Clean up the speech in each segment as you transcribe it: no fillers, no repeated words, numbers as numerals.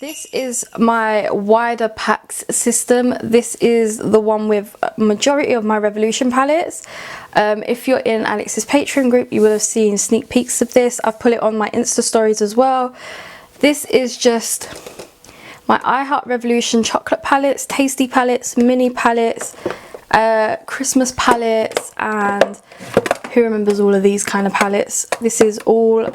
This is my wider packs system. This is the one with majority of my Revolution palettes. If you're in Alex's Patreon group, you will have seen sneak peeks of this. I've put it on my Insta stories as well. This is just my I Heart Revolution chocolate palettes, tasty palettes, mini palettes, Christmas palettes, and who remembers all of these kind of palettes? This is all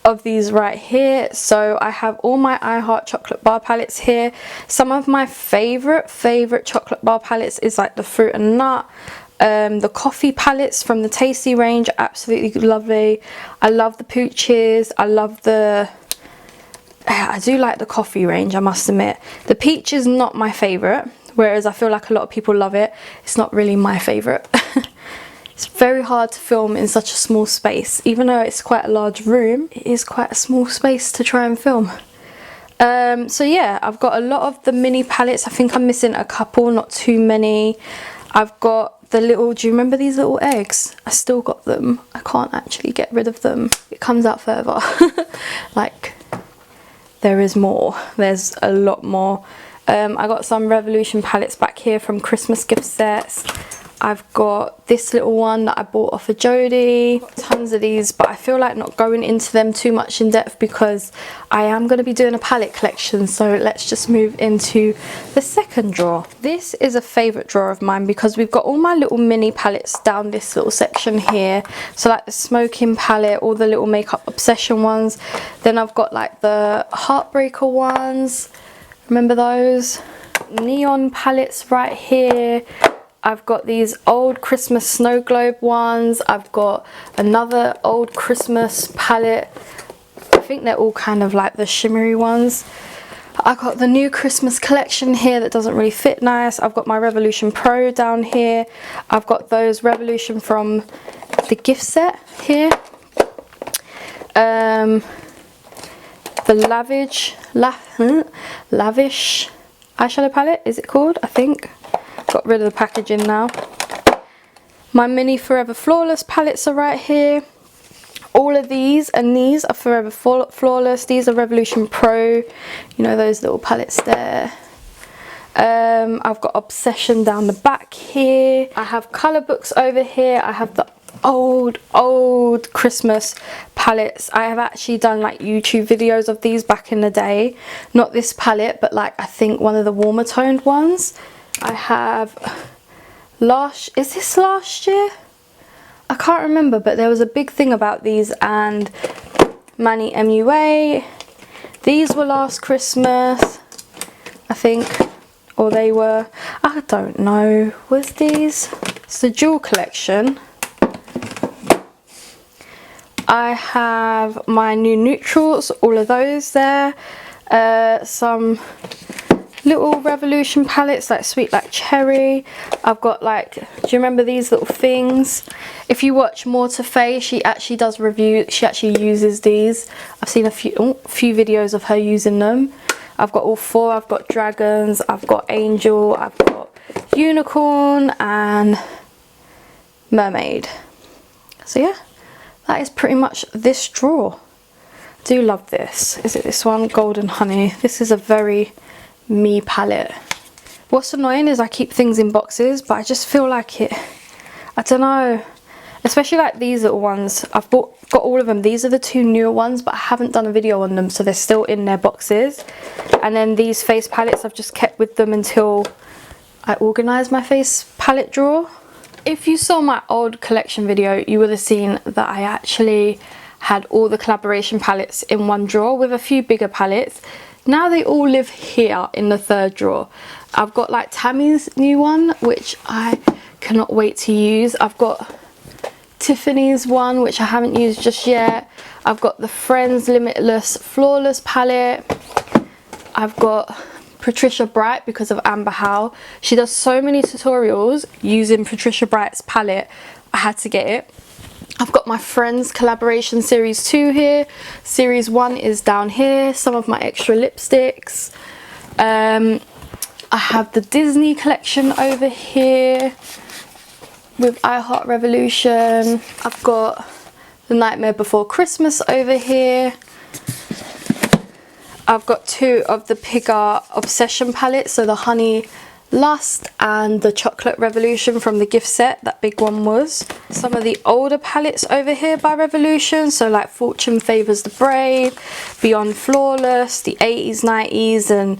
of these right here. So I have all my I Heart chocolate bar palettes here. Some of my favorite chocolate bar palettes is like the fruit and nut, the coffee palettes from the Tasty range, absolutely lovely. I love the pooches. I do like the coffee range, I must admit. The peach is not my favorite, whereas I feel like a lot of people love it. It's not really my favorite. It's very hard to film in such a small space. Even though it's quite a large room, it is quite a small space to try and film. So yeah, I've got a lot of the mini palettes. I think I'm missing a couple, not too many. I've got the little, do you remember these little eggs? I still got them. I can't actually get rid of them. It comes out further. Like, there is more. There's a lot more. I got some Revolution palettes back here from Christmas gift sets. I've got this little one that I bought off of Jodie. Tons of these, but I feel like not going into them too much in depth because I am going to be doing a palette collection. So let's just move into the second drawer. This is a favourite drawer of mine because we've got all my little mini palettes down this little section here. So like the smoking palette, all the little makeup obsession ones. Then I've got like the heartbreaker ones. Remember those? Neon palettes right here. I've got these old Christmas snow globe ones. I've got another old Christmas palette. I think they're all kind of like the shimmery ones. I got the new Christmas collection here that doesn't really fit nice. I've got my Revolution Pro down here. I've got those Revolution from the gift set here. The lavish eyeshadow palette, is it called? I think. Got rid of the packaging now. My mini Forever Flawless palettes are right here. All of these and these are Forever Flawless. These are Revolution Pro. You know, those little palettes there. I've got Obsession down the back here. I have colour books over here. I have the old Christmas palettes. I have actually done like YouTube videos of these back in the day. Not this palette, but like I think one of the warmer toned ones. I have is this last year? I can't remember, but there was a big thing about these and Manny MUA. These were last Christmas, I think, or they were, I don't know, was these? It's the Jewel collection. I have my new neutrals, all of those there. Some little Revolution palettes like Sweet Like Cherry. I've got like, do you remember these little things? If you watch More to Faye, she actually does review, she actually uses these. I've seen a few videos of her using them. I've got all four. I've got dragons, I've got angel, I've got unicorn and mermaid. So yeah, that is pretty much this drawer. I do love this. Is it this one? Golden Honey. This is a very me palette. What's annoying is I keep things in boxes, but I just feel like it, I don't know, especially like these little ones. I've got all of them. These are the two newer ones, but I haven't done a video on them, so they're still in their boxes. And then these face palettes I've just kept with them until I organise my face palette drawer. If you saw my old collection video, you would have seen that I actually had all the collaboration palettes in one drawer with a few bigger palettes. Now they all live here in the third drawer. I've got like Tammy's new one, which I cannot wait to use. I've got Tiffany's one, which I haven't used just yet. I've got the Friends Limitless Flawless palette. I've got Patricia Bright because of Amber Howe. She does so many tutorials using Patricia Bright's palette. I had to get it. I've got my Friends collaboration series 2 here. Series 1 is down here. Some of my extra lipsticks. I have the Disney collection over here with I Heart Revolution. I've got The Nightmare Before Christmas over here. I've got 2 of the Pigar Obsession palettes, so the Honey Lust and the Chocolate Revolution from the gift set, that big one was. Some of the older palettes over here by Revolution, so like Fortune Favours the Brave, Beyond Flawless, the 80s, 90s and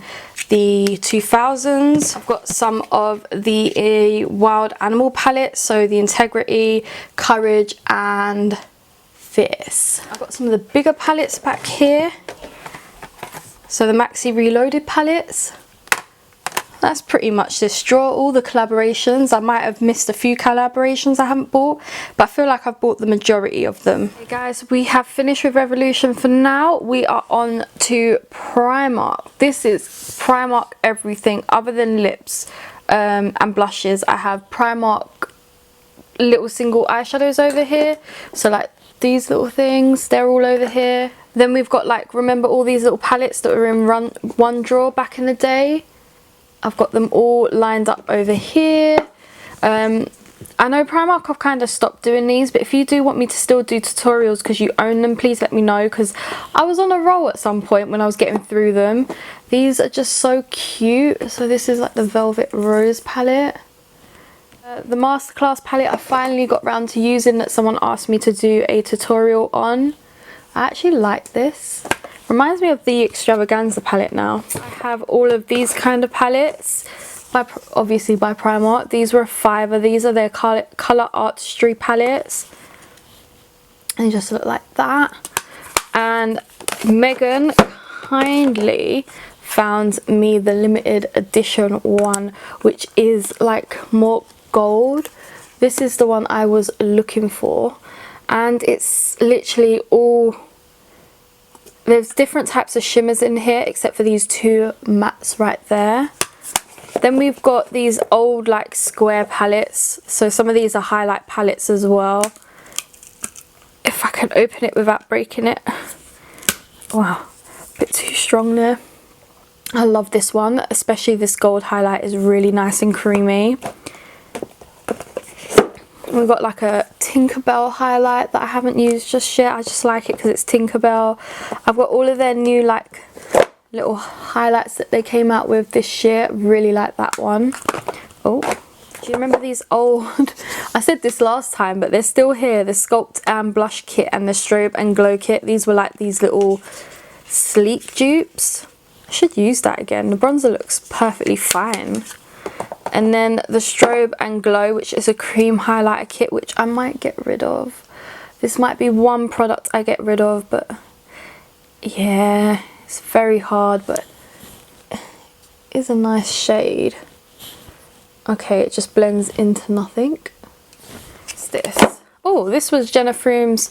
the 2000s. I've got some of the Wild Animal palettes, so the Integrity, Courage and Fierce. I've got some of the bigger palettes back here. So the Maxi Reloaded palettes. That's pretty much this drawer. All the collaborations. I might have missed a few collaborations I haven't bought, but I feel like I've bought the majority of them. Okay guys, we have finished with Revolution for now. We are on to Primark. This is Primark everything other than lips and blushes. I have Primark little single eyeshadows over here. So like these little things, they're all over here. Then we've got like, remember all these little palettes that were in one drawer back in the day? I've got them all lined up over here. I know Primark have kind of stopped doing these, but if you do want me to still do tutorials because you own them, please let me know, because I was on a roll at some point when I was getting through them. These are just so cute. So this is like the Velvet Rose palette. The Masterclass palette I finally got round to using, that someone asked me to do a tutorial on. I actually like this. Reminds me of the Extravaganza palette now. I have all of these kind of palettes, obviously by Primark. These were a £5. These are their colour artistry palettes. And they just look like that. And Megan kindly found me the limited edition one, which is like more gold. This is the one I was looking for. And it's literally all... There's different types of shimmers in here, except for these 2 mattes right there. Then we've got these old like square palettes. So some of these are highlight palettes as well. If I can open it without breaking it. Wow, a bit too strong there. I love this one, especially this gold highlight is really nice and creamy. We've got like a Tinkerbell highlight that I haven't used just yet. I just like it because it's Tinkerbell. I've got all of their new like little highlights that they came out with this year. Really like that one. Oh, do you remember these old... I said this last time, but they're still here. The Sculpt and Blush kit and the Strobe and Glow kit. These were like these little sleek dupes. I should use that again. The bronzer looks perfectly fine. And then the Strobe and Glow, which is a cream highlighter kit, which I might get rid of. This might be one product I get rid of, but yeah, it's very hard, but it is a nice shade. Okay, it just blends into nothing. What's this? Oh, this was Jenna Froome's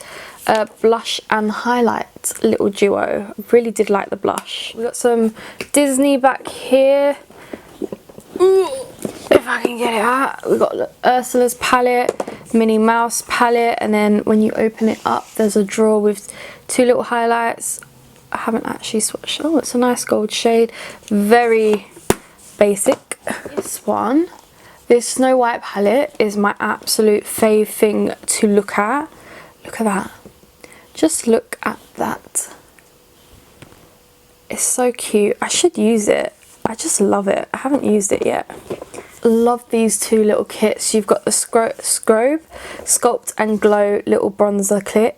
blush and highlight little duo. I really did like the blush. We've got some Disney back here. Ooh, if I can get it out. We've got Ursula's palette, Minnie Mouse palette, and then when you open it up there's a drawer with 2 little highlights. I haven't actually swatched. Oh, it's a nice gold shade. Very basic. This one, this Snow White palette, is my absolute fave thing to look at. Look at that. Just look at that. It's so cute. I should use it. I just love it. I haven't used it yet. Love these 2 little kits. You've got the Strobe, Sculpt and Glow little bronzer kit.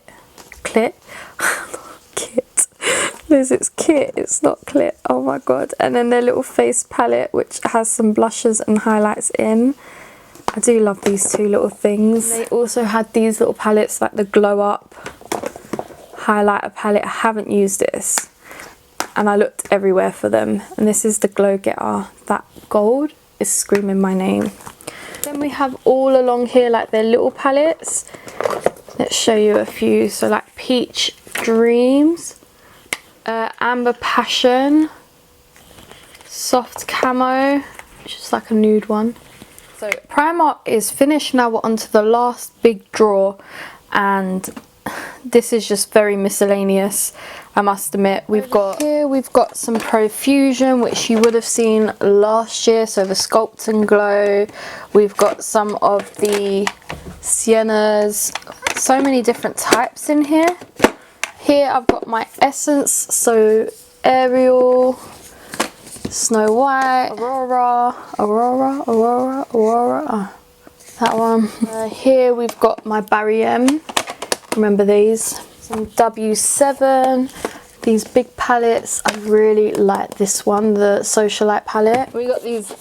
Liz, it's kit, it's not clit. Oh my god. And then their little face palette, which has some blushes and highlights in. I do love these 2 little things. They also had these little palettes, like the Glow Up highlighter palette. I haven't used this, and I looked everywhere for them. And this is the Glow Getter. That gold is screaming my name. Then we have all along here like their little palettes. Let's show you a few. So like Peach Dreams, Amber Passion, Soft Camo, which is like a nude one. So Primark is finished. Now we're onto the last big drawer, and this is just very miscellaneous, I must admit. We've got some Profusion, which you would have seen last year, so the Sculpt and Glow. We've got some of the Sienna's So many different types in here. Here I've got my Essence, so Ariel, Snow White, Aurora, that one. Here we've got my Barry M, remember these. Some W7, these big palettes. I really like this one, the Socialite palette. We got these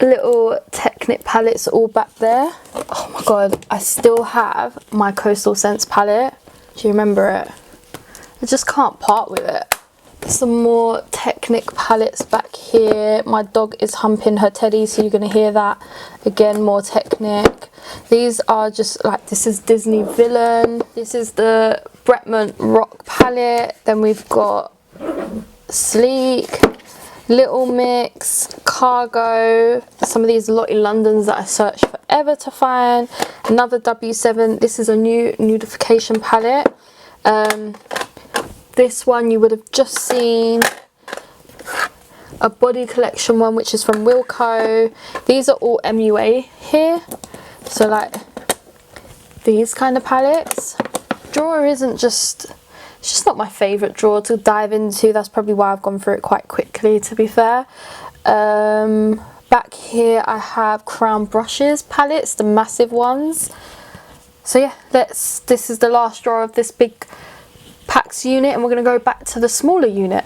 little Technic palettes all back there. Oh my god, I still have my Coastal Scents palette. Do you remember it? I just can't part with it. Some more Technic palettes back here. My dog is humping her teddy, so you're going to hear that. Again, more Technic. These are just like, this is Disney Villain. This is the Bretman Rock palette. Then we've got Sleek, Little Mix, Cargo, some of these Lottie Londons that I searched forever to find. Another W7. This is a new nudification palette. This one you would have just seen. A body collection one, which is from Wilco. These are all MUA here. So like these kind of palettes. Drawer isn't just, it's just not my favourite drawer to dive into. That's probably why I've gone through it quite quickly, to be fair. Back here I have Crown Brushes palettes, the massive ones. So yeah, this is the last drawer of this big packs unit, and we're going to go back to the smaller unit.